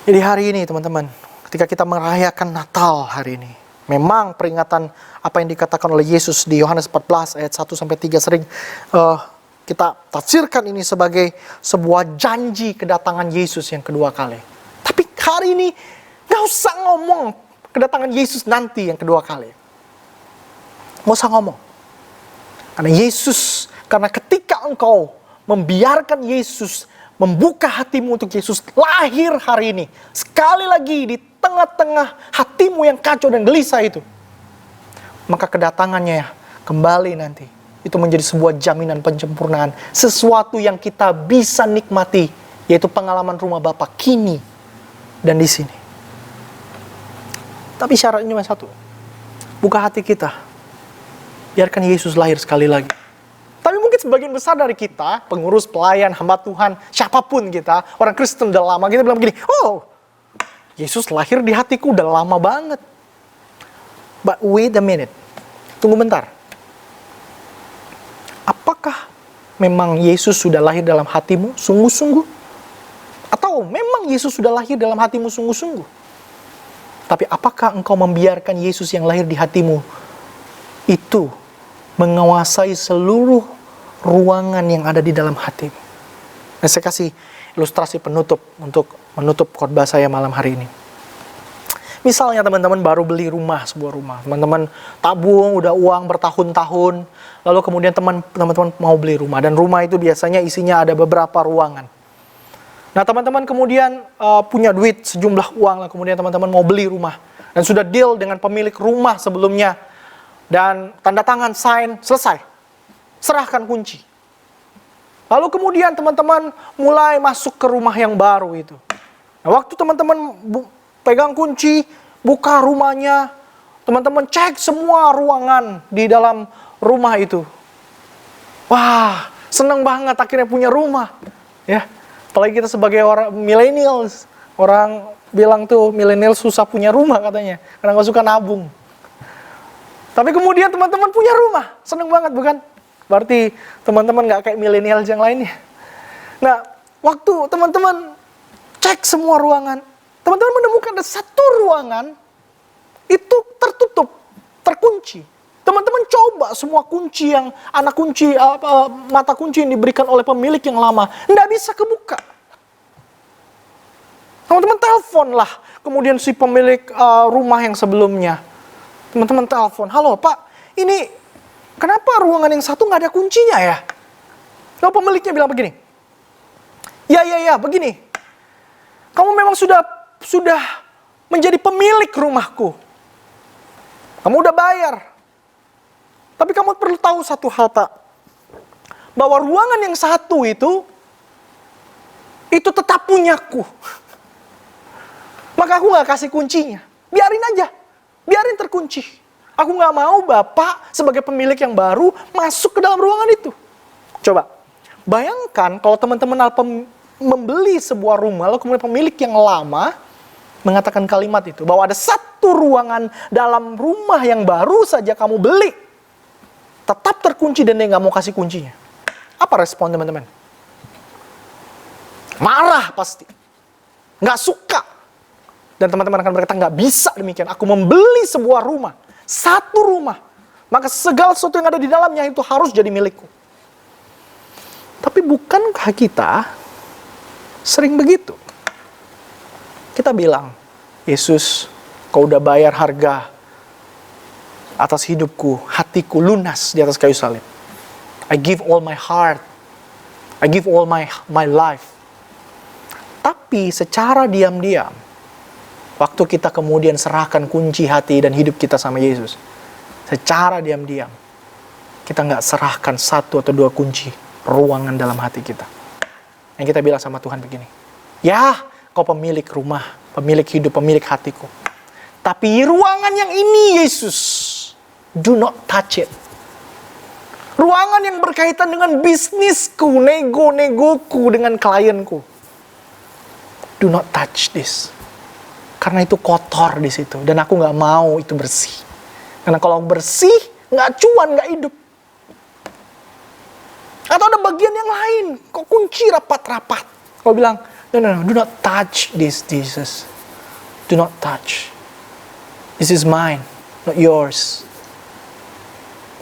Jadi hari ini teman-teman, ketika kita merayakan Natal hari ini, memang peringatan apa yang dikatakan oleh Yesus di Yohanes 14 ayat 1-3 sering kita tafsirkan ini sebagai sebuah janji kedatangan Yesus yang kedua kali. Tapi hari ini gak usah ngomong kedatangan Yesus nanti yang kedua kali. Gak usah ngomong. Karena Yesus, karena ketika engkau membiarkan Yesus, membuka hatimu untuk Yesus lahir hari ini, sekali lagi di tengah-tengah hatimu yang kacau dan gelisah itu, maka kedatangannya kembali nanti, itu menjadi sebuah jaminan penyempurnaan, sesuatu yang kita bisa nikmati, yaitu pengalaman rumah Bapa kini dan di sini. Tapi syaratnya cuma satu, buka hati kita, biarkan Yesus lahir sekali lagi. Tapi mungkin sebagian besar dari kita, pengurus, pelayan, hamba Tuhan, siapapun kita, orang Kristen udah lama, kita bilang begini, oh, Yesus lahir di hatiku udah lama banget. But wait a minute, tunggu bentar. Apakah memang Yesus sudah lahir dalam hatimu sungguh-sungguh? Atau memang Yesus sudah lahir dalam hatimu sungguh-sungguh? Tapi apakah engkau membiarkan Yesus yang lahir di hatimu itu menguasai seluruh ruangan yang ada di dalam hatimu? Nah, saya kasih ilustrasi penutup untuk menutup khotbah saya malam hari ini. Misalnya teman-teman baru beli rumah, sebuah rumah. Teman-teman tabung, udah uang bertahun-tahun. Lalu kemudian teman-teman mau beli rumah. Dan rumah itu biasanya isinya ada beberapa ruangan. Nah teman-teman kemudian punya duit sejumlah uang. Lah kemudian teman-teman mau beli rumah. Dan sudah deal dengan pemilik rumah sebelumnya. Dan tanda tangan, sign, selesai. Serahkan kunci. Lalu kemudian teman-teman mulai masuk ke rumah yang baru itu. Nah, waktu teman-teman pegang kunci, buka rumahnya, teman-teman cek semua ruangan di dalam rumah itu. Wah, seneng banget akhirnya punya rumah. Ya, apalagi kita sebagai orang millennials, orang bilang tuh millennial susah punya rumah katanya, karena nggak suka nabung. Tapi kemudian teman-teman punya rumah, seneng banget bukan? Berarti teman-teman nggak kayak millennials yang lainnya. Nah, waktu teman-teman cek semua ruangan, teman-teman menemukan ada satu ruangan itu tertutup, terkunci. Teman-teman coba semua kunci yang mata kunci yang diberikan oleh pemilik yang lama, nggak bisa kebuka. Teman-teman telepon lah, kemudian si pemilik rumah yang sebelumnya. Teman-teman telepon, halo Pak, ini kenapa ruangan yang satu nggak ada kuncinya ya? Lalu pemiliknya bilang begini, ya begini, kamu memang sudah menjadi pemilik rumahku. Kamu udah bayar. Tapi kamu perlu tahu satu hal Pak, bahwa ruangan yang satu itu tetap punyaku. Maka aku gak kasih kuncinya. Biarin aja, biarin terkunci. Aku gak mau Bapak sebagai pemilik yang baru masuk ke dalam ruangan itu. Coba, bayangkan kalau teman-teman membeli sebuah rumah, lalu kemudian pemilik yang lama mengatakan kalimat itu, bahwa ada satu ruangan dalam rumah yang baru saja kamu beli, tetap terkunci dan dia gak mau kasih kuncinya. Apa respon teman-teman? Marah pasti. Gak suka. Dan teman-teman akan berkata, gak bisa demikian. Aku membeli sebuah rumah. Satu rumah. Maka segala sesuatu yang ada di dalamnya itu harus jadi milikku. Tapi bukankah kita sering begitu? Kita bilang, Yesus, kau udah bayar harga atas hidupku, hatiku lunas di atas kayu salib. I give all my heart. I give all my life. Tapi secara diam-diam, waktu kita kemudian serahkan kunci hati dan hidup kita sama Yesus, secara diam-diam, kita nggak serahkan satu atau dua kunci ruangan dalam hati kita. Yang kita bilang sama Tuhan begini, ya kau pemilik rumah, pemilik hidup, pemilik hatiku. Tapi ruangan yang ini Yesus, do not touch it. Ruangan yang berkaitan dengan bisnisku, nego-negoku dengan klienku. Do not touch this. Karena itu kotor di situ. Dan aku nggak mau itu bersih. Karena kalau bersih, nggak cuan, nggak hidup. Atau ada bagian yang lain. Kok kunci rapat-rapat. Kau bilang, no, do not touch this, Jesus. Do not touch. This is mine, not yours.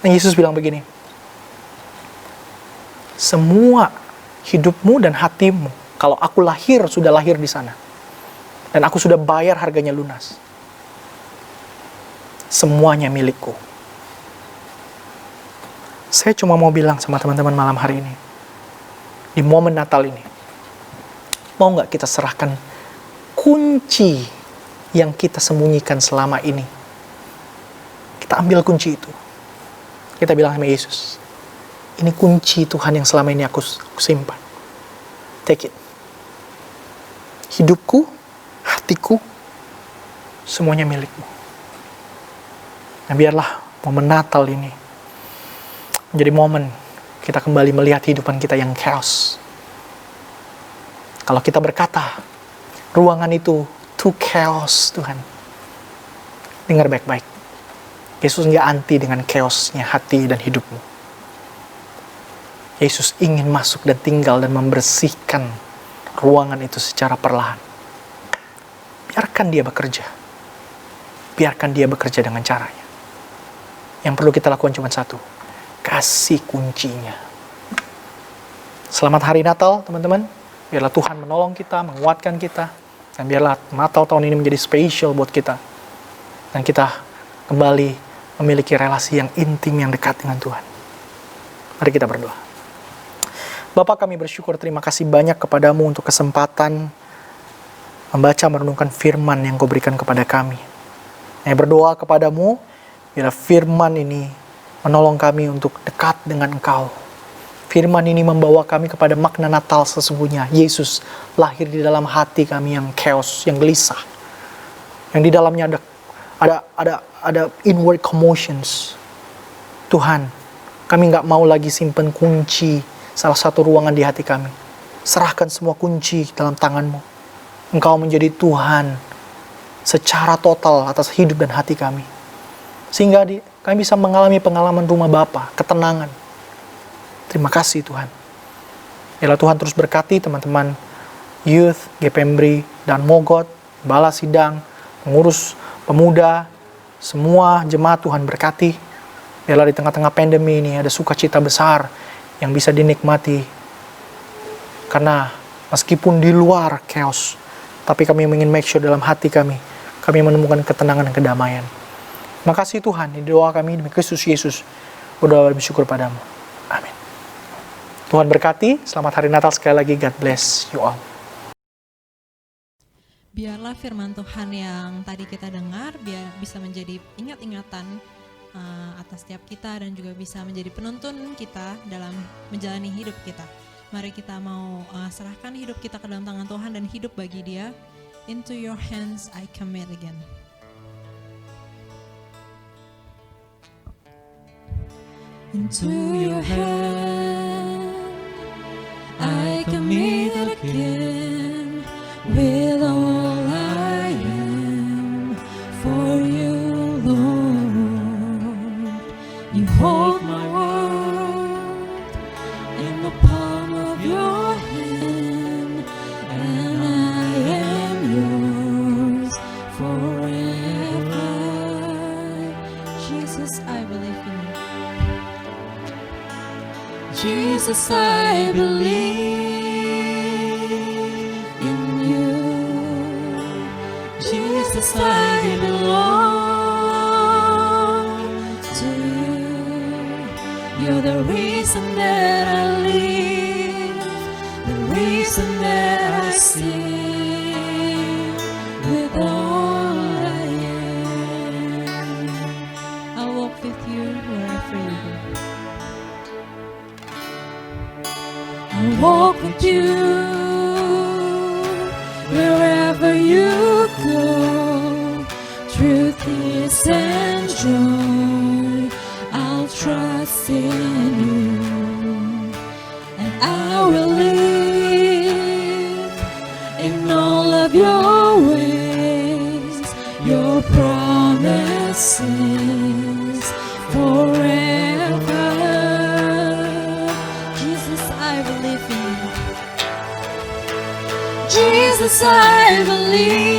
Dan Yesus bilang begini, semua hidupmu dan hatimu, kalau aku sudah lahir di sana. Dan aku sudah bayar harganya lunas. Semuanya milikku. Saya cuma mau bilang sama teman-teman malam hari ini, di momen Natal ini, mau nggak kita serahkan kunci yang kita sembunyikan selama ini? Kita ambil kunci itu. Kita bilang sama Yesus, ini kunci Tuhan yang selama ini aku simpan. Take it. Hidupku, hatiku, semuanya milikmu. Nah, biarlah momen Natal ini menjadi momen kita kembali melihat kehidupan kita yang chaos. Kalau kita berkata, ruangan itu too chaos, Tuhan. Dengar baik-baik. Yesus nggak anti dengan chaosnya hati dan hidupmu. Yesus ingin masuk dan tinggal dan membersihkan ruangan itu secara perlahan. Biarkan dia bekerja. Biarkan dia bekerja dengan caranya. Yang perlu kita lakukan cuma satu. Kasih kuncinya. Selamat Hari Natal, teman-teman. Biarlah Tuhan menolong kita, menguatkan kita. Dan biarlah Natal tahun ini menjadi spesial buat kita. Dan kita kembali memiliki relasi yang intim, yang dekat dengan Tuhan. Mari kita berdoa. Bapa, kami bersyukur, terima kasih banyak kepadamu untuk kesempatan membaca merenungkan firman yang kau berikan kepada kami. Saya berdoa kepadamu, biarlah firman ini menolong kami untuk dekat dengan Engkau. Firman ini membawa kami kepada makna Natal sesungguhnya. Yesus lahir di dalam hati kami yang chaos, yang gelisah. Yang di dalamnya ada inward commotions. Tuhan, kami nggak mau lagi simpan kunci salah satu ruangan di hati kami. Serahkan semua kunci dalam tangan-Mu. Engkau menjadi Tuhan secara total atas hidup dan hati kami. Sehingga kami bisa mengalami pengalaman rumah Bapa, ketenangan. Terima kasih Tuhan. Biarlah Tuhan terus berkati teman-teman youth, GPMBRI, dan Mogot, Bala Sidang, pengurus pemuda, semua jemaat Tuhan berkati. Biarlah di tengah-tengah pandemi ini ada sukacita besar yang bisa dinikmati. Karena meskipun di luar chaos, tapi kami ingin make sure dalam hati kami menemukan ketenangan dan kedamaian. Terima kasih Tuhan, ini doa kami demi Kristus Yesus. Berdoa dan bersyukur padamu. Amin. Tuhan berkati, selamat Hari Natal sekali lagi, God bless you all. Biarlah firman Tuhan yang tadi kita dengar biar bisa menjadi ingat-ingatan atas setiap kita dan juga bisa menjadi penuntun kita dalam menjalani hidup kita. Mari kita mau serahkan hidup kita ke dalam tangan Tuhan dan hidup bagi Dia. Into your hands I commit again. Into your hand I commit again. With all I am for you, Lord. You hold my world in the palm of your hand, and I am yours forever. Jesus, I believe in you. Jesus, I believe. Jesus, I belong to you. You're the reason that I live, the reason that I sing with all I am. I'll walk with you wherever you go. I'll walk with you wherever you go. Truth, peace, and joy, I'll trust in you, and I will live in all of your ways. sings forever. Jesus, I believe in you. Jesus, I believe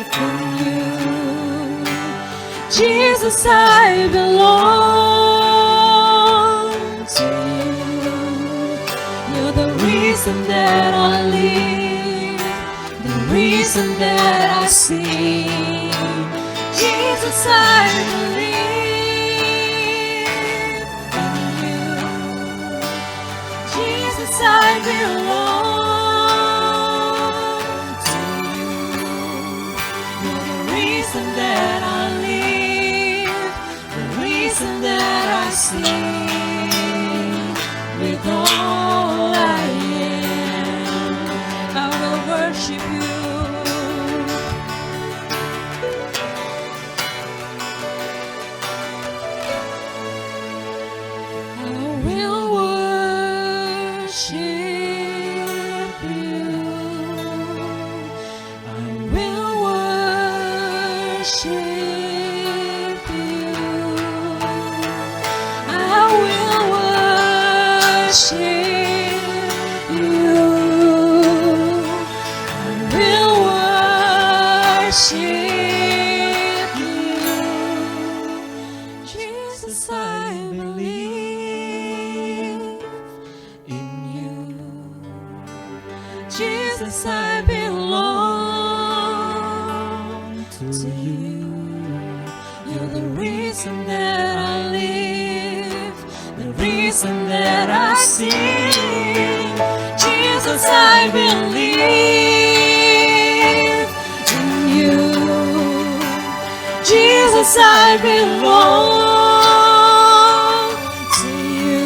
in you. Jesus, I belong to you. You're the reason that I live, the reason that I sing. Jesus, I believe in you. Jesus, I belong to you. You're the reason that I live, the reason that I sing. With all I am, I will worship you. I will worship you. I will worship you. I will worship you. I will worship you. Jesus, I believe in you. Jesus, I belong to you. You're the reason that I live, the reason that I sing. Jesus, I believe in you. Jesus, I belong to you.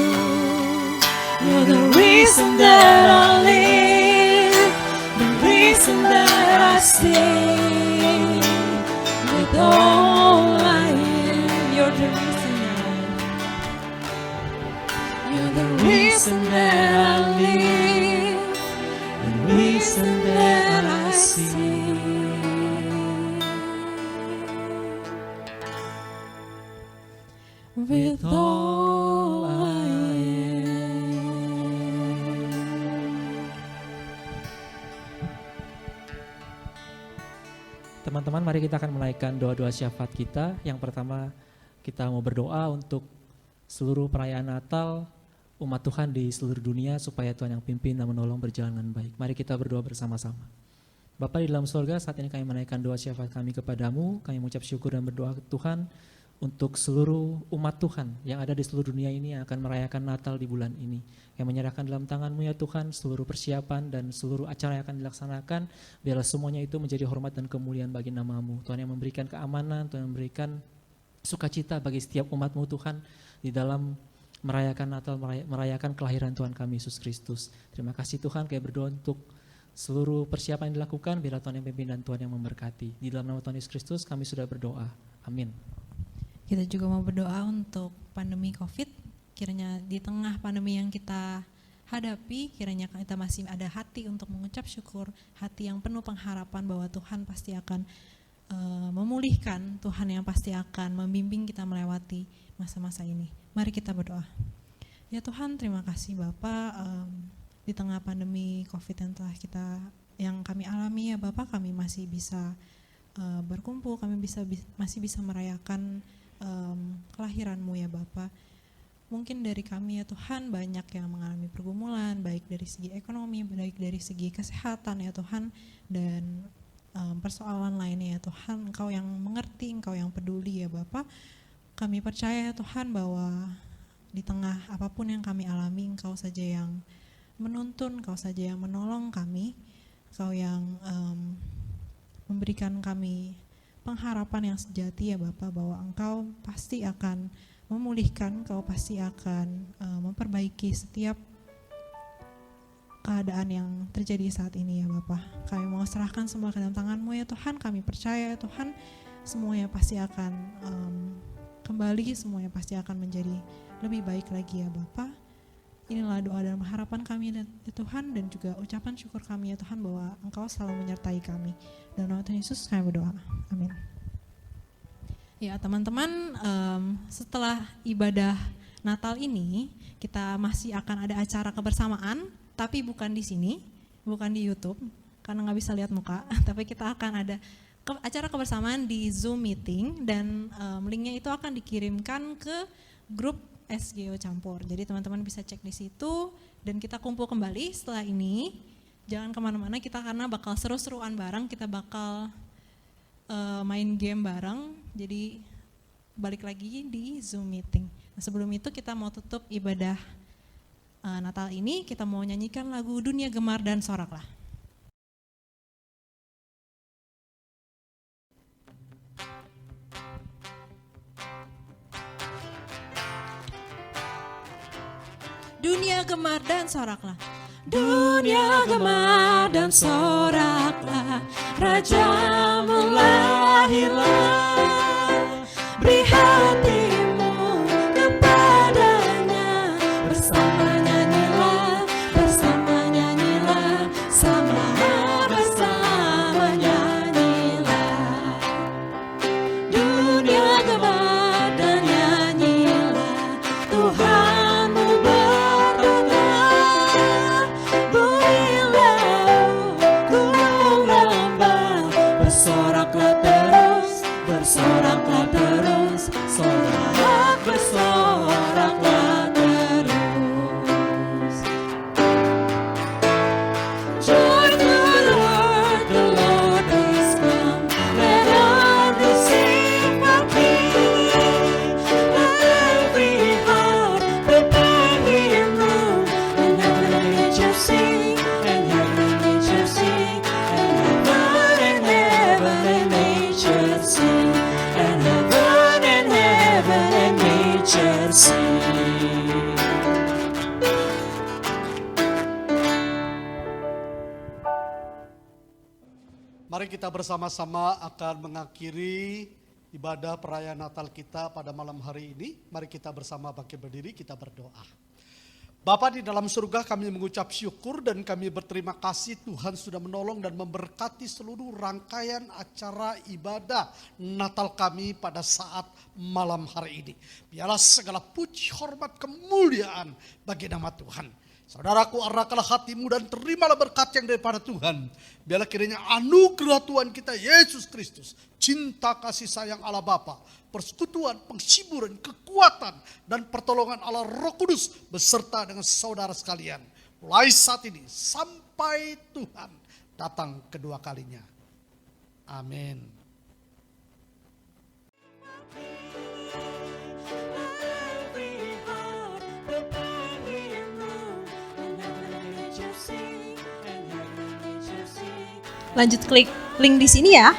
You're the reason that I live, the reason that I sing. With all I am, you're the reason you're the reason that I live, the reason that I sing. With all I Teman-teman, mari kita akan menaikkan doa-doa syafaat kita. Yang pertama, kita mau berdoa untuk seluruh perayaan Natal, umat Tuhan di seluruh dunia, supaya Tuhan yang pimpin dan menolong berjalan dengan baik. Mari kita berdoa bersama-sama. Bapa di dalam surga, saat ini kami menaikkan doa syafaat kami kepadamu. Kami mengucap syukur dan berdoa ke Tuhan untuk seluruh umat Tuhan yang ada di seluruh dunia ini yang akan merayakan Natal di bulan ini. Yang menyerahkan dalam tangan-Mu ya Tuhan seluruh persiapan dan seluruh acara yang akan dilaksanakan. Biarlah semuanya itu menjadi hormat dan kemuliaan bagi nama-Mu. Tuhan yang memberikan keamanan, Tuhan yang memberikan sukacita bagi setiap umat-Mu Tuhan di dalam merayakan Natal, merayakan kelahiran Tuhan kami Yesus Kristus. Terima kasih Tuhan, kami berdoa untuk seluruh persiapan yang dilakukan. Biarlah Tuhan yang pimpin dan Tuhan yang memberkati. Di dalam nama Tuhan Yesus Kristus kami sudah berdoa. Amin. Kita juga mau berdoa untuk pandemi COVID, kiranya di tengah pandemi yang kita hadapi, kiranya kita masih ada hati untuk mengucap syukur, hati yang penuh pengharapan bahwa Tuhan pasti akan memulihkan, Tuhan yang pasti akan membimbing kita melewati masa-masa ini. Mari kita berdoa. Ya Tuhan, terima kasih Bapak, di tengah pandemi COVID yang kami alami ya Bapak, kami masih bisa berkumpul, kami masih bisa merayakan kelahiran-Mu ya Bapa. Mungkin dari kami ya Tuhan banyak yang mengalami pergumulan, baik dari segi ekonomi, baik dari segi kesehatan ya Tuhan, dan persoalan lainnya ya Tuhan. Engkau yang mengerti, Engkau yang peduli ya Bapa. Kami percaya ya Tuhan bahwa di tengah apapun yang kami alami, Engkau saja yang menuntun, Engkau saja yang menolong kami, Engkau yang memberikan kami pengharapan yang sejati ya Bapak, bahwa Engkau pasti akan memulihkan, Engkau pasti akan memperbaiki setiap keadaan yang terjadi saat ini ya Bapak. Kami mau serahkan semua ke dalam tangan-Mu ya Tuhan. Kami percaya ya Tuhan, semuanya pasti akan kembali, semuanya pasti akan menjadi lebih baik lagi ya Bapak. Inilah doa dan harapan kami ya Tuhan, dan juga ucapan syukur kami ya Tuhan bahwa Engkau selalu menyertai kami. Dalam nama Tuhan Yesus kami berdoa. Amin. Ya teman-teman, setelah ibadah Natal ini kita masih akan ada acara kebersamaan, tapi bukan di sini, bukan di YouTube, karena nggak bisa lihat muka. Tapi kita akan ada acara kebersamaan di Zoom meeting dan linknya itu akan dikirimkan ke grup SGO Campur. Jadi teman-teman bisa cek di situ dan kita kumpul kembali setelah ini. Jangan kemana-mana kita karena bakal seru-seruan bareng, kita bakal main game bareng, jadi balik lagi di Zoom meeting. Nah, sebelum itu kita mau tutup ibadah Natal ini, kita mau nyanyikan lagu Dunia Gemar dan Soraklah. Dunia gemar dan soraklah. Dunia gemar dan soraklah, Raja melahirlah. Beri hatimu kepadanya, bersama nyanyilah, sama-sama nyanyilah. Dunia gemar dan nyanyilah, Tuhanmu berdoa. Berilah gunung rambah, bersoraklah terus, sorak bersoraklah terus. Joy to the world, the Lord is come. Let earth sing for King. Let every heart prepare Him room. And heaven and nature sing, and heaven and nature sing, and heaven and nature sing, and heaven and nature sing. Mari kita bersama-sama akan mengakhiri ibadah perayaan Natal kita pada malam hari ini. Mari kita bersama bangkit berdiri, kita berdoa. Bapa di dalam surga, kami mengucap syukur dan kami berterima kasih Tuhan sudah menolong dan memberkati seluruh rangkaian acara ibadah Natal kami pada saat malam hari ini. Biarlah segala puji, hormat, kemuliaan bagi nama Tuhan. Saudaraku, arahkanlah hatimu dan terimalah berkat yang daripada Tuhan. Biarlah kiranya anugerah Tuhan kita Yesus Kristus, cinta kasih sayang Allah Bapa, persekutuan, penghiburan, kekuatan, dan pertolongan Allah Roh Kudus beserta dengan saudara sekalian. Mulai saat ini sampai Tuhan datang kedua kalinya. Amin. Lanjut klik link di sini ya.